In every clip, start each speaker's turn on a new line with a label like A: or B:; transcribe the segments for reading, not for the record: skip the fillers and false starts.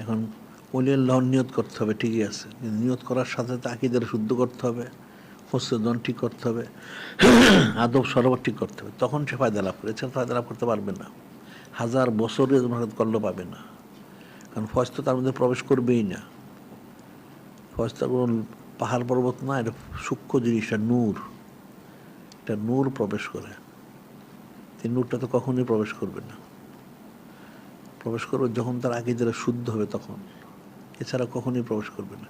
A: এখন ওলিয়াল্লাহ নিয়ত করতে হবে, ঠিকই আছে, কিন্তু নিয়ত করার সাথে সাথে আকীদা শুদ্ধ করতে হবে, হস্তজন ঠিক করতে হবে, আদব সরবর ঠিক করতে হবে, তখন সে ফায়দা লাভ করে। এছাড়া ফায়দা লাভ করতে পারবে না, 1000 বছরের মেহনত করলেও পাবে না। কারণ ফয়েজ তো তার মধ্যে প্রবেশ করবেই না। ফয়েজ তো কোনো পাহাড় পর্বত না, এটা সূক্ষ্ম জিনিস, এটা নূর, এটা নূর প্রবেশ করে। এই নূরটা তো কখনোই প্রবেশ করবে না, প্রবেশ করবে যখন তার আকীদা শুদ্ধ হবে তখন, এছাড়া কখনোই প্রবেশ করবে না।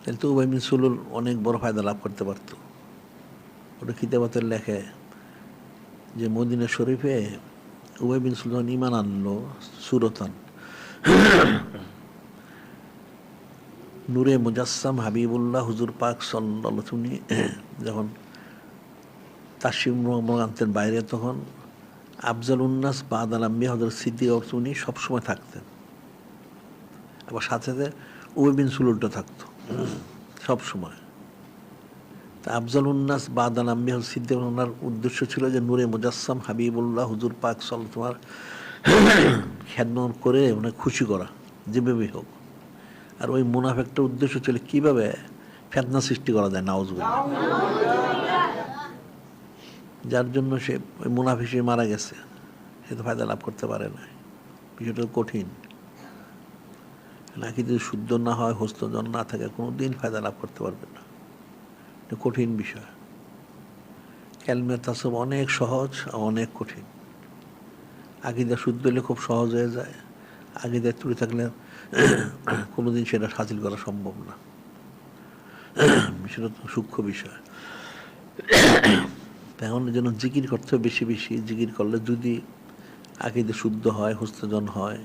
A: তাহলে তো উবাই বিন সুলুল অনেক বড় ফায়দা লাভ করতে পারত। ওটা কিতাবাতের লেখে যে মদিনা শরীফে উবাই বিন সুলুল যখন ঈমান আনলো সুরতান, নূরে মুজাসসাম হাবিবুল্লাহ হুজুর পাক সাল্লাল্লাহু উনি যখন তাশরিফ আনতেন বাইরে, তখন আফজাল উন্নাস বাদাল আম্বিয়া হযরত সিদ্দিক উনি সবসময় থাকতেন। আবার সাথে সাথে উবাই বিন সুলুলটা থাকতো সব সময়। তা আফজাল উন্নাস বাদাল আম্বিয়া সিদ্দিক ওনার উদ্দেশ্য ছিল যে নূরে মুজাসসাম হাবিবুল্লাহ হুজুর পাক সাল্লাল্লাহু তোমার খেদমত করে ওনাকে খুশি করা যেভাবে হোক। আর ওই মুনাফিকটার উদ্দেশ্য ছিল কিভাবে ফিতনা সৃষ্টি করা যায়, নাউজুবিল্লাহ। যার জন্য সে ওই মুনাফিক সে মারা গেছে, সে তো ফায়দা লাভ করতে পারে না। বিষয়টা কঠিন, নাকি যদি শুদ্ধ না হয়, হস্তজন না থাকে, কোনো দিন ফায়দা লাভ করতে পারবে না। এটা কঠিন বিষয়। কেলমে তাসব অনেক সহজ, অনেক কঠিন। আকীদা শুদ্ধ হলে খুব সহজ হয়ে যায়, আকীদা ত্রুটি থাকলে কোনোদিন সেটা হাসিল করা সম্ভব না। বিষয়টা তো সূক্ষ্ম বিষয়। এখন যেন জিকির করতে হবে বেশি বেশি। জিকির করলে যদি আকীদা শুদ্ধ হয়, হস্তজন হয়,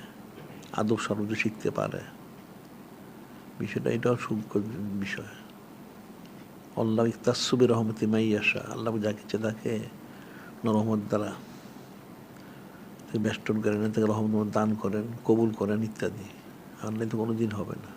A: আদব সর্বজ শিখতে পারে, বিষয়টা এটাও সূক্ষ্ম বিষয়। আল্লাহ ইখতাসসু রহমতি মাইয়াশা, আল্লাহ যাকে ইচ্ছে তাকে রহমত দ্বারা বেষ্টন করেন, তাকে রহমত দান করেন, কবুল করেন ইত্যাদি। আল্লাহ তো কোনোদিন হবে না।